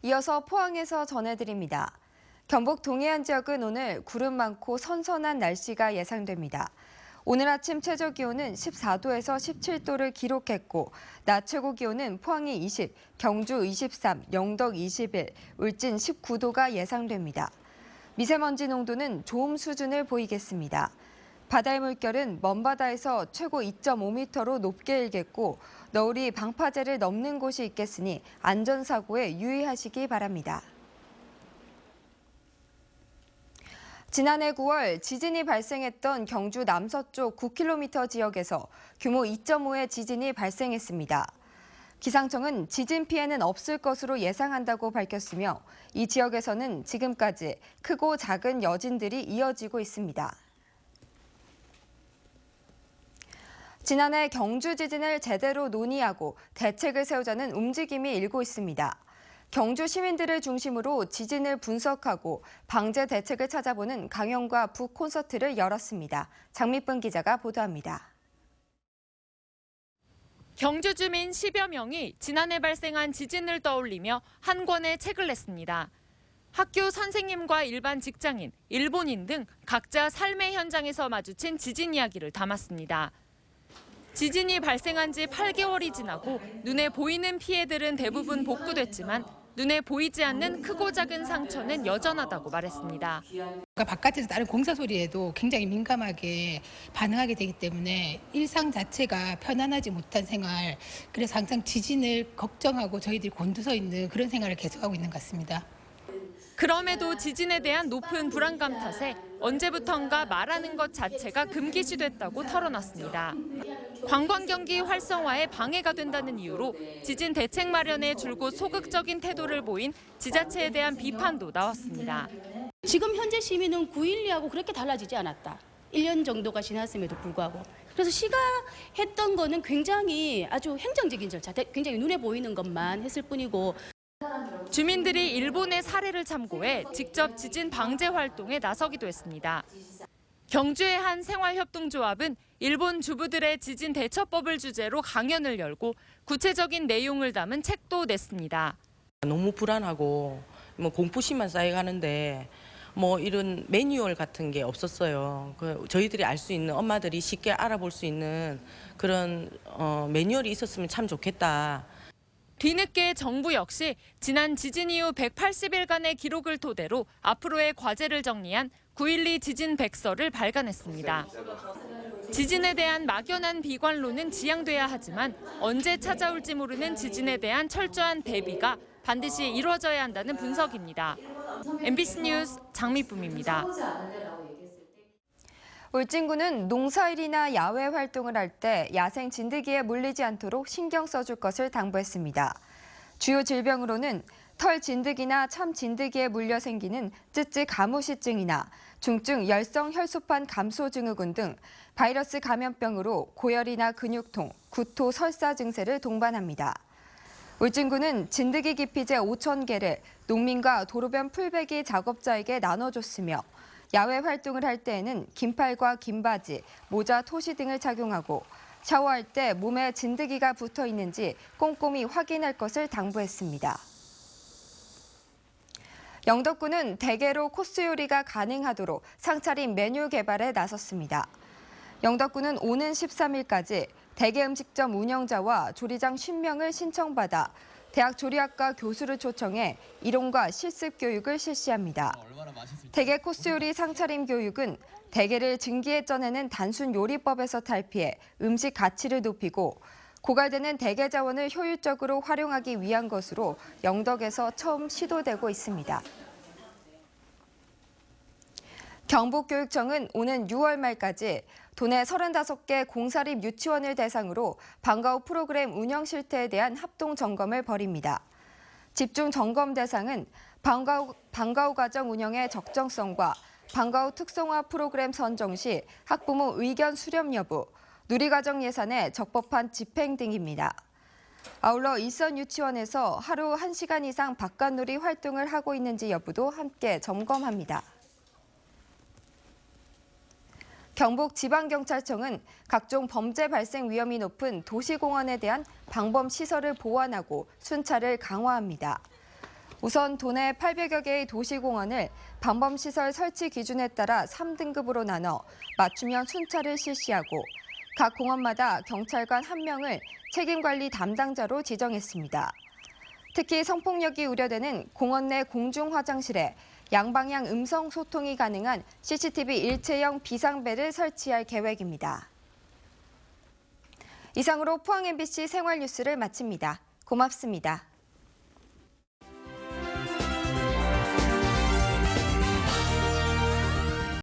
이어서 포항에서 전해드립니다. 경북 동해안 지역은 오늘 구름 많고 선선한 날씨가 예상됩니다. 오늘 아침 최저 기온은 14도에서 17도를 기록했고 낮 최고 기온은 포항이 20, 경주 23, 영덕 21, 울진 19도가 예상됩니다. 미세먼지 농도는 좋음 수준을 보이겠습니다. 바다의 물결은 먼바다에서 최고 2.5m로 높게 일겠고 너울이 방파제를 넘는 곳이 있겠으니 안전사고에 유의하시기 바랍니다. 지난해 9월 지진이 발생했던 경주 남서쪽 9km 지역에서 규모 2.5의 지진이 발생했습니다. 기상청은 지진 피해는 없을 것으로 예상한다고 밝혔으며 이 지역에서는 지금까지 크고 작은 여진들이 이어지고 있습니다. 지난해 경주 지진을 제대로 논의하고 대책을 세우자는 움직임이 일고 있습니다. 경주 시민들을 중심으로 지진을 분석하고 방제 대책을 찾아보는 강연과 북 콘서트를 열었습니다. 장미쁨 기자가 보도합니다. 경주 주민 10여 명이 지난해 발생한 지진을 떠올리며 한 권의 책을 냈습니다. 학교 선생님과 일반 직장인, 일본인 등 각자 삶의 현장에서 마주친 지진 이야기를 담았습니다. 지진이 발생한 지 8개월이 지나고 눈에 보이는 피해들은 대부분 복구됐지만 눈에 보이지 않는 크고 작은 상처는 여전하다고 말했습니다. 바깥에서 다른 공사 소리에도 굉장히 민감하게 반응하게 되기 때문에 일상 자체가 편안하지 못한 생활, 그래서 항상 지진을 걱정하고 저희들이 곤두서 있는 그런 생활을 계속하고 있는 것 같습니다. 그럼에도 지진에 대한 높은 불안감 탓에 언제부턴가 말하는 것 자체가 금기시됐다고 털어놨습니다. 관광 경기 활성화에 방해가 된다는 이유로 지진 대책 마련에 줄곧 소극적인 태도를 보인 지자체에 대한 비판도 나왔습니다. 지금 현재 시민은 9.12하고 그렇게 달라지지 않았다. 1년 정도가 지났음에도 불구하고. 그래서 시가 했던 거는 굉장히 아주 행정적인 절차, 굉장히 눈에 보이는 것만 했을 뿐이고. 주민들이 일본의 사례를 참고해 직접 지진 방제 활동에 나서기도 했습니다. 경주의 한 생활협동조합은 일본 주부들의 지진 대처법을 주제로 강연을 열고 구체적인 내용을 담은 책도 냈습니다. 너무 불안하고 공포심만 쌓여가는데 이런 매뉴얼 같은 게 없었어요. 저희들이 알 수 있는, 엄마들이 쉽게 알아볼 수 있는 그런 매뉴얼이 있었으면 참 좋겠다. 뒤늦게 정부 역시 지난 지진 이후 180일간의 기록을 토대로 앞으로의 과제를 정리한 9.12 지진 백서를 발간했습니다. 지진에 대한 막연한 비관론은 지양돼야 하지만 언제 찾아올지 모르는 지진에 대한 철저한 대비가 반드시 이루어져야 한다는 분석입니다. MBC 뉴스 장미쁨입니다. 울진군은 농사일이나 야외 활동을 할 때 야생 진드기에 물리지 않도록 신경 써줄 것을 당부했습니다. 주요 질병으로는 털 진드기나 참 진드기에 물려 생기는 쯔쯔 가무시증이나 중증 열성 혈소판 감소 증후군 등 바이러스 감염병으로 고열이나 근육통, 구토, 설사 증세를 동반합니다. 울진군은 진드기 기피제 5,000개를 농민과 도로변 풀베기 작업자에게 나눠줬으며 야외 활동을 할 때에는 긴팔과 긴 바지, 모자, 토시 등을 착용하고 샤워할 때 몸에 진드기가 붙어 있는지 꼼꼼히 확인할 것을 당부했습니다. 영덕군은 대게로 코스 요리가 가능하도록 상차림 메뉴 개발에 나섰습니다. 영덕군은 오는 13일까지 대게 음식점 운영자와 조리장 50명을 신청받아 대학 조리학과 교수를 초청해 이론과 실습 교육을 실시합니다. 대게 코스 요리 상차림 교육은 대게를 증기에 쪄내는 단순 요리법에서 탈피해 음식 가치를 높이고 고갈되는 대게 자원을 효율적으로 활용하기 위한 것으로 영덕에서 처음 시도되고 있습니다. 경북교육청은 오는 6월 말까지 도내 35개 공사립 유치원을 대상으로 방과 후 프로그램 운영 실태에 대한 합동 점검을 벌입니다. 집중 점검 대상은 방과 후 과정 운영의 적정성과 방과 후 특성화 프로그램 선정 시 학부모 의견 수렴 여부, 누리과정 예산의 적법한 집행 등입니다. 아울러 일선 유치원에서 하루 1시간 이상 바깥놀이 활동을 하고 있는지 여부도 함께 점검합니다. 경북지방경찰청은 각종 범죄 발생 위험이 높은 도시공원에 대한 방범시설을 보완하고 순찰을 강화합니다. 우선 도내 800여 개의 도시공원을 방범시설 설치 기준에 따라 3등급으로 나눠 맞춤형 순찰을 실시하고 각 공원마다 경찰관 1명을 책임관리 담당자로 지정했습니다. 특히 성폭력이 우려되는 공원 내 공중화장실에 양방향 음성 소통이 가능한 CCTV 일체형 비상벨을 설치할 계획입니다. 이상으로 포항 MBC 생활뉴스를 마칩니다. 고맙습니다.